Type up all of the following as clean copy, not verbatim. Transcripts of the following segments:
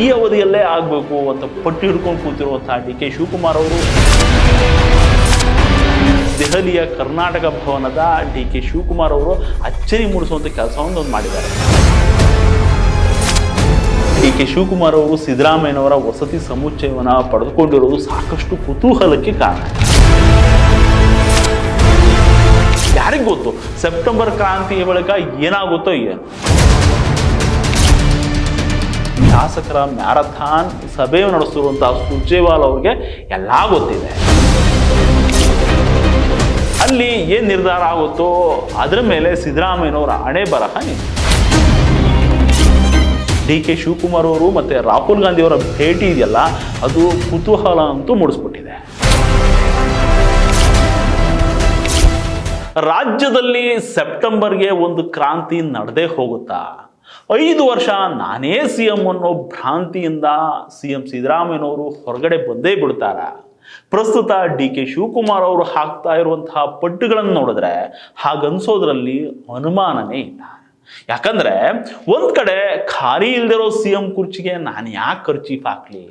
ಈ ಅವಧಿಯಲ್ಲೇ ಆಗಬೇಕು ಅಂತ ಪಟ್ಟು ಹಿಡ್ಕೊಂಡು ಕೂತಿರುವಂತಹ ಡಿ ಕೆ ಶಿವಕುಮಾರ್ ಅವರು ದೆಹಲಿಯ ಕರ್ನಾಟಕ ಭವನದ ಡಿ ಕೆ ಶಿವಕುಮಾರ್ ಅವರು ಅಚ್ಚರಿ ಮೂಡಿಸುವಂಥ ಕೆಲಸವನ್ನು ಮಾಡಿದ್ದಾರೆ. ಡಿ ಕೆ ಶಿವಕುಮಾರ್ ಅವರು ಸಿದ್ದರಾಮಯ್ಯನವರ ವಸತಿ ಸಮುಚ್ಚಯವನ್ನು ಪಡೆದುಕೊಂಡಿರುವುದು ಸಾಕಷ್ಟು ಕುತೂಹಲಕ್ಕೆ ಕಾರಣ. ಯಾರಿಗೂ ಗೊತ್ತು ಸೆಪ್ಟೆಂಬರ್ ಕ್ರಾಂತಿಯ ಬಳಿಕ ಏನಾಗುತ್ತೋ ಏನು. ಶಾಸಕರ ಮ್ಯಾರಥಾನ್ ಸಭೆ ನಡೆಸುತ್ತಿರುವಂತಹ ಸುರ್ಜೇವಾಲಾ ಅವರಿಗೆ ಎಲ್ಲ ಗೊತ್ತಿದೆ. ಅಲ್ಲಿ ಏನು ನಿರ್ಧಾರ ಆಗುತ್ತೋ ಅದರ ಮೇಲೆ ಸಿದ್ದರಾಮಯ್ಯನವರ ಹಣೆ ಬರಹ ಡಿ ಕೆ ಶಿವಕುಮಾರ್ ಅವರು ಮತ್ತು ರಾಹುಲ್ ಗಾಂಧಿ ಅವರ ಭೇಟಿ ಇದೆಯಲ್ಲ, ಅದು ಕುತೂಹಲ ಅಂತೂ ಮೂಡಿಸ್ಬಿಟ್ಟಿದೆ. ರಾಜ್ಯದಲ್ಲಿ ಸೆಪ್ಟೆಂಬರ್ಗೆ ಒಂದು ಕ್ರಾಂತಿ ನಡೆದೇ ಹೋಗುತ್ತಾ? 5 ವರ್ಷ ನಾನೇ CM ಅನ್ನೋ ಭ್ರಾಂತಿಯಿಂದ CM ಸಿದ್ದರಾಮಯ್ಯನವರು ಹೊರಗಡೆ ಬಂದೇ ಬಿಡ್ತಾರ? ಪ್ರಸ್ತುತ ಡಿ ಕೆ ಶಿವಕುಮಾರ್ ಅವರು ಹಾಕ್ತಾ ಇರುವಂತಹ ಪಟ್ಟುಗಳನ್ನು ನೋಡಿದ್ರೆ ಹಾಗನ್ಸೋದ್ರಲ್ಲಿ ಅನುಮಾನನೇ ಇಲ್ಲ. ಯಾಕಂದ್ರೆ ಒಂದ್ ಕಡೆ ಖಾಲಿ ಇಲ್ದಿರೋ CM ಕುರ್ಚಿಗೆ ನಾನು ಯಾಕೆ ಖರ್ಚೀಫ್ ಹಾಕ್ಲಿ,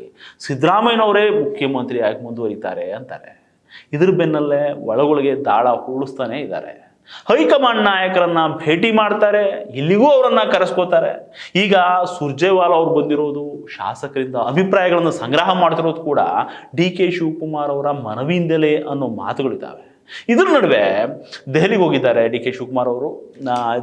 ಸಿದ್ದರಾಮಯ್ಯನವರೇ ಮುಖ್ಯಮಂತ್ರಿ ಆಗಿ ಮುಂದುವರಿತಾರೆ ಅಂತಾರೆ. ಇದ್ರ ಬೆನ್ನಲ್ಲೇ ಒಳಗೊಳಗೆ ದಾಳ ಹೂಳಿಸ್ತಾನೆ ಇದ್ದಾರೆ. ಹೈಕಮಾಂಡ್ ನಾಯಕರನ್ನ ಭೇಟಿ ಮಾಡ್ತಾರೆ, ಇಲ್ಲಿಗೂ ಅವರನ್ನ ಕರೆಸ್ಕೋತಾರೆ. ಈಗ ಸುರ್ಜೇವಾಲಾ ಅವ್ರು ಬಂದಿರೋದು, ಶಾಸಕರಿಂದ ಅಭಿಪ್ರಾಯಗಳನ್ನು ಸಂಗ್ರಹ ಮಾಡ್ತಿರೋದು ಕೂಡ ಡಿ ಕೆ ಶಿವಕುಮಾರ್ ಅವರ ಮನವಿಯಿಂದಲೇ ಅನ್ನೋ ಮಾತುಗಳಿದ್ದಾವೆ. ಇದ್ರ ನಡುವೆ ದೆಹಲಿಗೆ ಹೋಗಿದ್ದಾರೆ ಡಿ ಕೆ ಶಿವಕುಮಾರ್ ಅವರು.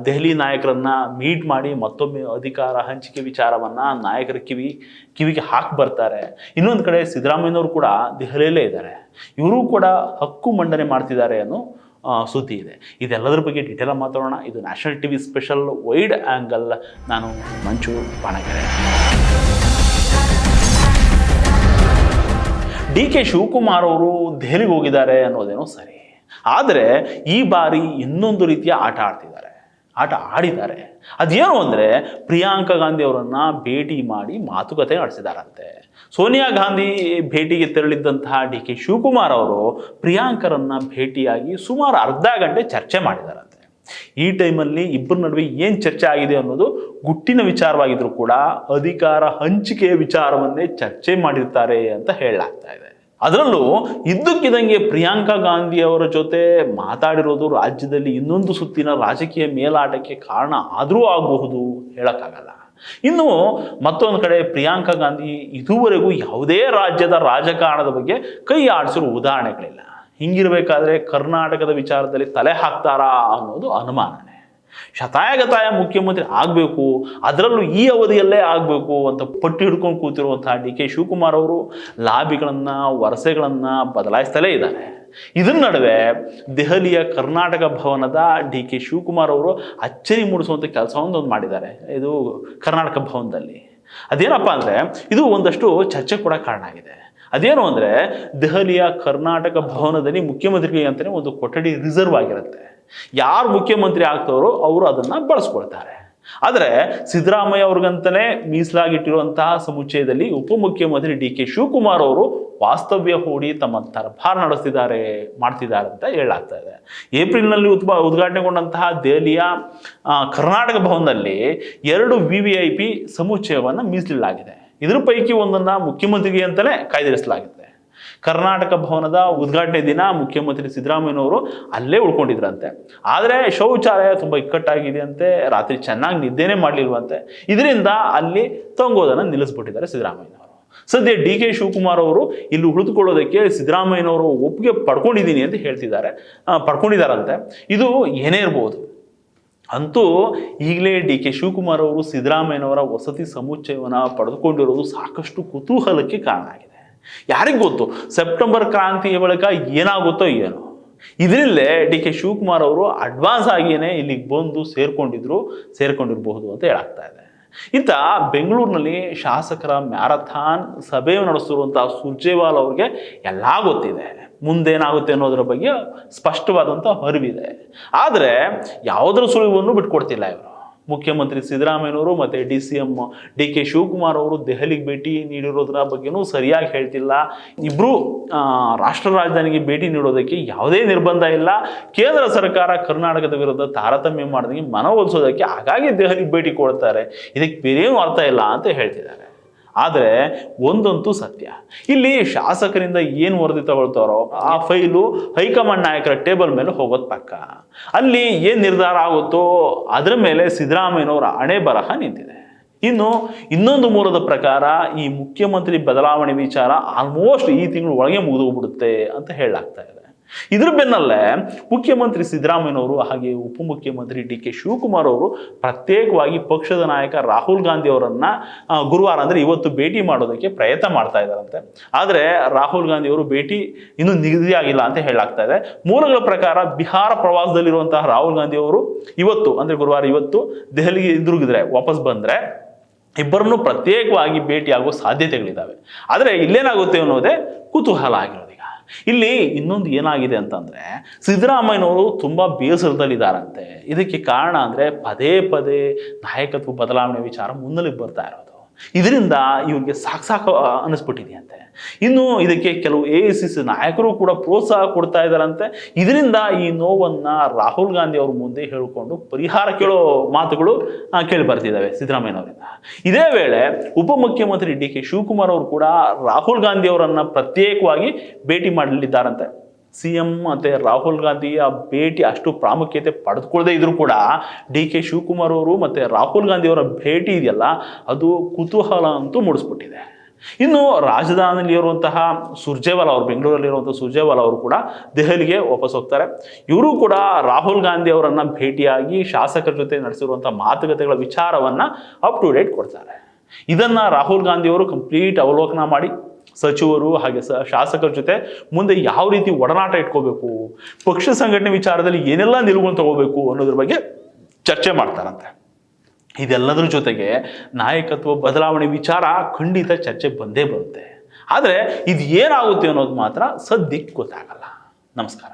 ದೆಹಲಿ ನಾಯಕರನ್ನ ಮೀಟ್ ಮಾಡಿ ಮತ್ತೊಮ್ಮೆ ಅಧಿಕಾರ ಹಂಚಿಕೆ ವಿಚಾರವನ್ನ ನಾಯಕರ ಕಿವಿಗೆ ಹಾಕಿ ಬರ್ತಾರೆ. ಇನ್ನೊಂದು ಕಡೆ ಸಿದ್ದರಾಮಯ್ಯನವರು ಕೂಡ ದೆಹಲಿಯಲ್ಲೇ ಇದ್ದಾರೆ. ಇವರು ಕೂಡ ಹಕ್ಕು ಮಂಡನೆ ಮಾಡ್ತಿದ್ದಾರೆ ಅನ್ನೋ ಸುದ್ದಿ ಇದೆ. ಇದೆಲ್ಲದರ ಬಗ್ಗೆ ಡೀಟೇಲ್ ಮಾತಾಡೋಣ. ಇದು national TV special wide angle. ನಾನು ಮಂಚು ಬಾಣಗೆರೆ. ಡಿ ಕೆ ಶಿವಕುಮಾರ್ ಅವರು ದೆಹಲಿಗೆ ಹೋಗಿದ್ದಾರೆ ಅನ್ನೋದೇನೋ ಸರಿ, ಆದರೆ ಈ ಬಾರಿ ಇನ್ನೊಂದು ರೀತಿಯ ಆಟ ಆಡಿದ್ದಾರೆ. ಅದೇನು ಅಂದರೆ ಪ್ರಿಯಾಂಕಾ ಗಾಂಧಿ ಅವರನ್ನ ಭೇಟಿ ಮಾಡಿ ಮಾತುಕತೆ ನಡೆಸಿದಾರಂತೆ. ಸೋನಿಯಾ ಗಾಂಧಿ ಭೇಟಿಗೆ ತೆರಳಿದ್ದಂತಹ ಡಿ ಕೆ ಶಿವಕುಮಾರ್ ಅವರು ಪ್ರಿಯಾಂಕರನ್ನ ಭೇಟಿಯಾಗಿ ಸುಮಾರು ಅರ್ಧ ಗಂಟೆ ಚರ್ಚೆ ಮಾಡಿದಾರಂತೆ. ಈ ಟೈಮಲ್ಲಿ ಇಬ್ಬರ ನಡುವೆ ಏನು ಚರ್ಚೆ ಆಗಿದೆ ಅನ್ನೋದು ಗುಟ್ಟಿನ ವಿಚಾರವಾಗಿದ್ರು ಕೂಡ ಅಧಿಕಾರ ಹಂಚಿಕೆಯ ವಿಚಾರವನ್ನೇ ಚರ್ಚೆ ಮಾಡಿರ್ತಾರೆ ಅಂತ ಹೇಳಲಾಗ್ತಾ ಇದೆ. ಅದರಲ್ಲೂ ಇದ್ದಕ್ಕಿದ್ದಂಗೆ ಪ್ರಿಯಾಂಕಾ ಗಾಂಧಿ ಅವರ ಜೊತೆ ಮಾತಾಡಿರೋದು ರಾಜ್ಯದಲ್ಲಿ ಇನ್ನೊಂದು ಸುತ್ತಿನ ರಾಜಕೀಯ ಮೇಲಾಟಕ್ಕೆ ಕಾರಣ ಆದರೂ ಆಗಬಹುದು, ಹೇಳಕ್ಕಾಗಲ್ಲ. ಇನ್ನು ಮತ್ತೊಂದು ಕಡೆ ಪ್ರಿಯಾಂಕಾ ಗಾಂಧಿ ಇದುವರೆಗೂ ಯಾವುದೇ ರಾಜ್ಯದ ರಾಜಕಾರಣದ ಬಗ್ಗೆ ಕೈ ಆಡಿಸಿರೋ ಉದಾಹರಣೆಗಳಿಲ್ಲ. ಹಿಂಗಿರಬೇಕಾದ್ರೆ ಕರ್ನಾಟಕದ ವಿಚಾರದಲ್ಲಿ ತಲೆ ಹಾಕ್ತಾರಾ ಅನ್ನೋದು ಅನುಮಾನನೇ. ಶತಾಯಗತಾಯ ಮುಖ್ಯಮಂತ್ರಿ ಆಗಬೇಕು, ಅದರಲ್ಲೂ ಈ ಅವಧಿಯಲ್ಲೇ ಆಗಬೇಕು ಅಂತ ಪಟ್ಟು ಹಿಡ್ಕೊಂಡು ಕೂತಿರುವಂತಹ ಡಿ ಕೆ ಶಿವಕುಮಾರ್ ಅವರು ಲಾಬಿಗಳನ್ನು ವರಸೆಗಳನ್ನು ಬದಲಾಯಿಸ್ತಲೇ ಇದ್ದಾರೆ. ಇದರ ನಡುವೆ ದೆಹಲಿಯ ಕರ್ನಾಟಕ ಭವನದ ಡಿ ಕೆ ಶಿವಕುಮಾರ್ ಅವರು ಅಚ್ಚರಿ ಮೂಡಿಸುವಂಥ ಕೆಲಸವನ್ನು ಮಾಡಿದ್ದಾರೆ. ಇದು ಕರ್ನಾಟಕ ಭವನದಲ್ಲಿ ಅದೇನಪ್ಪ ಅಂದರೆ ಇದು ಒಂದಷ್ಟು ಚರ್ಚೆ ಕೂಡ ಕಾರಣ ಆಗಿದೆ. ಅದೇನು ಅಂದರೆ ದೆಹಲಿಯ ಕರ್ನಾಟಕ ಭವನದಲ್ಲಿ ಮುಖ್ಯಮಂತ್ರಿಗೆ ಅಂತಲೇ ಒಂದು ಕೊಠಡಿ ರಿಸರ್ವ್ ಆಗಿರುತ್ತೆ. ಯಾರು ಮುಖ್ಯಮಂತ್ರಿ ಆಗ್ತಾರೋ ಅವರು ಅದನ್ನು ಬಳಸ್ಕೊಳ್ತಾರೆ. ಆದರೆ ಸಿದ್ದರಾಮಯ್ಯ ಅವ್ರಿಗಂತಲೇ ಮೀಸಲಾಗಿಟ್ಟಿರುವಂತಹ ಸಮುಚ್ಚಯದಲ್ಲಿ ಉಪಮುಖ್ಯಮಂತ್ರಿ ಡಿ ಕೆ ಶಿವಕುಮಾರ್ ಅವರು ವಾಸ್ತವ್ಯ ಹೂಡಿ ತಮ್ಮ ದರ್ಬಾರ್ ಮಾಡ್ತಿದ್ದಾರೆ ಅಂತ ಹೇಳಲಾಗ್ತಾ ಇದೆ. ಏಪ್ರಿಲ್ನಲ್ಲಿ ಉದ್ಘಾಟನೆಗೊಂಡಂತಹ ದೆಹಲಿಯ ಕರ್ನಾಟಕ ಭವನದಲ್ಲಿ 2 VVIP ಸಮುಚ್ಚಯವನ್ನು ಮೀಸಲಿಡಲಾಗಿದೆ. ಇದರ ಪೈಕಿ ಒಂದನ್ನು ಮುಖ್ಯಮಂತ್ರಿಗೆ ಅಂತಲೇ ಕಾಯ್ದಿರಿಸಲಾಗಿದೆ. ಕರ್ನಾಟಕ ಭವನದ ಉದ್ಘಾಟನೆ ದಿನ ಮುಖ್ಯಮಂತ್ರಿ ಸಿದ್ದರಾಮಯ್ಯನವರು ಅಲ್ಲೇ ಉಳ್ಕೊಂಡಿದ್ರಂತೆ. ಆದರೆ ಶೌಚಾಲಯ ತುಂಬ ಇಕ್ಕಟ್ಟಾಗಿದೆ ಅಂತೆ, ರಾತ್ರಿ ಚೆನ್ನಾಗಿ ನಿದ್ದೆನೇ ಮಾಡಲಿಲ್ವಂತೆ. ಇದರಿಂದ ಅಲ್ಲಿ ತಂಗೋದನ್ನು ನಿಲ್ಲಿಸ್ಬಿಟ್ಟಿದ್ದಾರೆ ಸಿದ್ದರಾಮಯ್ಯನವರು. ಸದ್ಯ ಡಿ ಕೆ ಶಿವಕುಮಾರ್ ಅವರು ಇಲ್ಲಿ ಉಳಿದುಕೊಳ್ಳೋದಕ್ಕೆ ಸಿದ್ದರಾಮಯ್ಯನವರು ಒಪ್ಪಿಗೆ ಪಡ್ಕೊಂಡಿದ್ದೀನಿ ಅಂತ ಪಡ್ಕೊಂಡಿದ್ದಾರಂತೆ. ಇದು ಏನೇ ಇರ್ಬೋದು, ಅಂತೂ ಈಗಲೇ ಡಿ ಕೆ ಶಿವಕುಮಾರ್ ಅವರು ಸಿದ್ದರಾಮಯ್ಯನವರ ವಸತಿ ಸಮುಚ್ಚಯವನ್ನು ಪಡೆದುಕೊಂಡಿರೋದು ಸಾಕಷ್ಟು ಕುತೂಹಲಕ್ಕೆ ಕಾರಣ ಆಗಿದೆ. ಯಾರಿಗೂ ಗೊತ್ತು ಸೆಪ್ಟೆಂಬರ್ ಕ್ರಾಂತಿಯ ಬಳಿಕ ಏನಾಗುತ್ತೋ ಇದರಲ್ಲೇ ಡಿ ಕೆ ಶಿವಕುಮಾರ್ ಅವರು ಅಡ್ವಾನ್ಸ್ ಆಗಿಯೇ ಇಲ್ಲಿಗೆ ಬಂದು ಸೇರ್ಕೊಂಡಿರಬಹುದು ಅಂತ ಹೇಳಾಗ್ತಾ ಇದೆ. ಇತ್ತ ಬೆಂಗಳೂರಿನಲ್ಲಿ ಶಾಸಕರ ಮ್ಯಾರಥಾನ್ ಸಭೆ ನಡೆಸುತ್ತಿರುವಂತಹ ಸುರ್ಜೇವಾಲಾ ಅವ್ರಿಗೆ ಎಲ್ಲ ಗೊತ್ತಿದೆ, ಮುಂದೇನಾಗುತ್ತೆ ಅನ್ನೋದರ ಬಗ್ಗೆ ಸ್ಪಷ್ಟವಾದಂಥ ಅರಿವಿದೆ. ಆದರೆ ಯಾವುದರ ಸುಳಿವನ್ನು ಬಿಟ್ಕೊಡ್ತಿಲ್ಲ ಇವರು. ಮುಖ್ಯಮಂತ್ರಿ ಸಿದ್ದರಾಮಯ್ಯನವರು ಮತ್ತು CM ಡಿ ಕೆ ಶಿವಕುಮಾರ್ ಅವರು ದೆಹಲಿಗೆ ಭೇಟಿ ನೀಡಿರೋದ್ರ ಬಗ್ಗೆನೂ ಸರಿಯಾಗಿ ಹೇಳ್ತಿಲ್ಲ. ಇಬ್ಬರು ರಾಷ್ಟ್ರ ರಾಜಧಾನಿಗೆ ಭೇಟಿ ನೀಡೋದಕ್ಕೆ ಯಾವುದೇ ನಿರ್ಬಂಧ ಇಲ್ಲ. ಕೇಂದ್ರ ಸರ್ಕಾರ ಕರ್ನಾಟಕದ ವಿರುದ್ಧ ತಾರತಮ್ಯ ಮಾಡಿದಂಗೆ ಮನವೊಲಿಸೋದಕ್ಕೆ ಹಾಗಾಗಿ ದೆಹಲಿಗೆ ಭೇಟಿ ಕೊಡ್ತಾರೆ, ಇದಕ್ಕೆ ಬೇರೇನೂ ಅರ್ಥ ಇಲ್ಲ ಅಂತ ಹೇಳ್ತಿದ್ದಾರೆ. ಆದರೆ ಒಂದಂತೂ ಸತ್ಯ, ಇಲ್ಲಿ ಶಾಸಕರಿಂದ ಏನು ವರದಿ ತಗೊಳ್ತಾರೋ ಆ ಫೈಲು ಹೈಕಮಾಂಡ್ ನಾಯಕರ ಟೇಬಲ್ ಮೇಲೆ ಹೋಗೋದು ಪಕ್ಕ. ಅಲ್ಲಿ ಏನು ನಿರ್ಧಾರ ಆಗುತ್ತೋ ಅದರ ಮೇಲೆ ಸಿದ್ದರಾಮಯ್ಯನವರ ಹಣೆ ಬರಹ ನಿಂತಿದೆ. ಇನ್ನು ಇನ್ನೊಂದು ಮೂಲದ ಪ್ರಕಾರ ಈ ಮುಖ್ಯಮಂತ್ರಿ ಬದಲಾವಣೆ ವಿಚಾರ ಆಲ್ಮೋಸ್ಟ್ ಈ ತಿಂಗಳು ಒಳಗೆ ಮುಗಿದೋಗ್ಬಿಡುತ್ತೆ ಅಂತ ಹೇಳಲಾಗ್ತಾ ಇದೆ. ಇದ್ರ ಬೆನ್ನಲ್ಲೇ ಮುಖ್ಯಮಂತ್ರಿ ಸಿದ್ದರಾಮಯ್ಯನವರು ಹಾಗೆ ಉಪಮುಖ್ಯಮಂತ್ರಿ ಡಿ.ಕೆ. ಶಿವಕುಮಾರ್ ಅವರು ಪ್ರತ್ಯೇಕವಾಗಿ ಪಕ್ಷದ ನಾಯಕ ರಾಹುಲ್ ಗಾಂಧಿ ಅವರನ್ನ ಗುರುವಾರ ಅಂದರೆ ಇವತ್ತು ಭೇಟಿ ಮಾಡೋದಕ್ಕೆ ಪ್ರಯತ್ನ ಮಾಡ್ತಾ ಇದ್ದಾರಂತೆ. ಆದರೆ ರಾಹುಲ್ ಗಾಂಧಿ ಅವರು ಭೇಟಿ ಇನ್ನೂ ನಿಗದಿಯಾಗಿಲ್ಲ ಅಂತ ಹೇಳಲಾಗ್ತಾ ಇದೆ. ಮೂಲಗಳ ಪ್ರಕಾರ ಬಿಹಾರ ಪ್ರವಾಸದಲ್ಲಿರುವಂತಹ ರಾಹುಲ್ ಗಾಂಧಿ ಅವರು ಇವತ್ತು ಅಂದರೆ ಗುರುವಾರ ಇವತ್ತು ದೆಹಲಿಗೆ ಹಿಂದಿರುಗಿದ್ರೆ ವಾಪಸ್ ಬಂದರೆ ಇಬ್ಬರನ್ನು ಪ್ರತ್ಯೇಕವಾಗಿ ಭೇಟಿಯಾಗುವ ಸಾಧ್ಯತೆಗಳಿದ್ದಾವೆ. ಆದರೆ ಇಲ್ಲೇನಾಗುತ್ತೆ ಅನ್ನೋದೇ ಕುತೂಹಲ ಆಗಿರೋದು. ಇಲ್ಲಿ ಇನ್ನೊಂದು ಏನಾಗಿದೆ ಅಂತಂದ್ರೆ ಸಿದ್ದರಾಮಯ್ಯನವರು ತುಂಬಾ ಬೇಸರದಲ್ಲಿದ್ದಾರಂತೆ. ಇದಕ್ಕೆ ಕಾರಣ ಅಂದ್ರೆ ಪದೇ ಪದೇ ನಾಯಕತ್ವ ಬದಲಾವಣೆ ವಿಚಾರ ಮುನ್ನೆಲೆಗೆ ಬರ್ತಾ ಇರೋದು. ಇದರಿಂದ ಇವರಿಗೆ ಸಾಕು ಅನ್ನಿಸ್ಬಿಟ್ಟಿದೆಯಂತೆ. ಇನ್ನು ಇದಕ್ಕೆ ಕೆಲವು AICC ನಾಯಕರು ಕೂಡ ಪ್ರೋತ್ಸಾಹ ಕೊಡ್ತಾ ಇದ್ದಾರಂತೆ. ಇದರಿಂದ ಈ ನೋವನ್ನ ರಾಹುಲ್ ಗಾಂಧಿ ಅವ್ರ ಮುಂದೆ ಹೇಳಿಕೊಂಡು ಪರಿಹಾರ ಕೇಳೋ ಮಾತುಗಳು ಕೇಳಿ ಬರ್ತಿದ್ದಾವೆ ಸಿದ್ದರಾಮಯ್ಯನವರಿಂದ. ಇದೇ ವೇಳೆ ಉಪಮುಖ್ಯಮಂತ್ರಿ ಡಿ.ಕೆ. ಶಿವಕುಮಾರ್ ಅವರು ಕೂಡ ರಾಹುಲ್ ಗಾಂಧಿ ಅವರನ್ನ ಪ್ರತ್ಯೇಕವಾಗಿ ಭೇಟಿ ಮಾಡಲಿದ್ದಾರಂತೆ. CM ಮತ್ತೆ ರಾಹುಲ್ ಗಾಂಧಿಯ ಭೇಟಿ ಅಷ್ಟು ಪ್ರಾಮುಖ್ಯತೆ ಪಡೆದುಕೊಳ್ಳದೆ ಇದ್ರೂ ಕೂಡ ಡಿ.ಕೆ. ಶಿವಕುಮಾರ್ ಅವರು ಮತ್ತೆ ರಾಹುಲ್ ಗಾಂಧಿ ಅವರ ಭೇಟಿ ಇದೆಯಲ್ಲ ಅದು ಕುತೂಹಲ ಅಂತೂ ಮೂಡಿಸ್ಬಿಟ್ಟಿದೆ. ಇನ್ನು ರಾಜಧಾನಿಯಲ್ಲಿ ಇರುವಂತಹ ಸುರ್ಜೇವಾಲಾ ಅವರು, ಬೆಂಗಳೂರಲ್ಲಿರುವಂತಹ ಸುರ್ಜೇವಾಲಾ ಅವರು ಕೂಡ ದೆಹಲಿಗೆ ವಾಪಸ್ ಹೋಗ್ತಾರೆ. ಇವರು ಕೂಡ ರಾಹುಲ್ ಗಾಂಧಿ ಅವರನ್ನ ಭೇಟಿಯಾಗಿ ಶಾಸಕರ ಜೊತೆ ನಡೆಸಿರುವಂತಹ ಮಾತುಕತೆಗಳ ವಿಚಾರವನ್ನ ಅಪ್ ಟು ಡೇಟ್ ಕೊಡ್ತಾರೆ. ಇದನ್ನ ರಾಹುಲ್ ಗಾಂಧಿ ಅವರು ಕಂಪ್ಲೀಟ್ ಅವಲೋಕನ ಮಾಡಿ ಸಚಿವರು ಹಾಗೆ ಶಾಸಕರ ಜೊತೆ ಮುಂದೆ ಯಾವ ರೀತಿ ಒಡನಾಟ ಇಟ್ಕೋಬೇಕು, ಪಕ್ಷ ಸಂಘಟನೆ ವಿಚಾರದಲ್ಲಿ ಏನೆಲ್ಲ ನಿಲುವನ್ನು ತಗೋಬೇಕು ಅನ್ನೋದ್ರ ಬಗ್ಗೆ ಚರ್ಚೆ ಮಾಡ್ತಾರಂತೆ. ಇದೆಲ್ಲದರ ಜೊತೆಗೆ ನಾಯಕತ್ವ ಬದಲಾವಣೆ ವಿಚಾರ ಖಂಡಿತ ಚರ್ಚೆ ಬಂದೇ ಬರುತ್ತೆ. ಆದರೆ ಇದು ಏನಾಗುತ್ತೆ ಅನ್ನೋದು ಮಾತ್ರ ಸದ್ಯಕ್ಕೆ ಗೊತ್ತಾಗಲ್ಲ. ನಮಸ್ಕಾರ.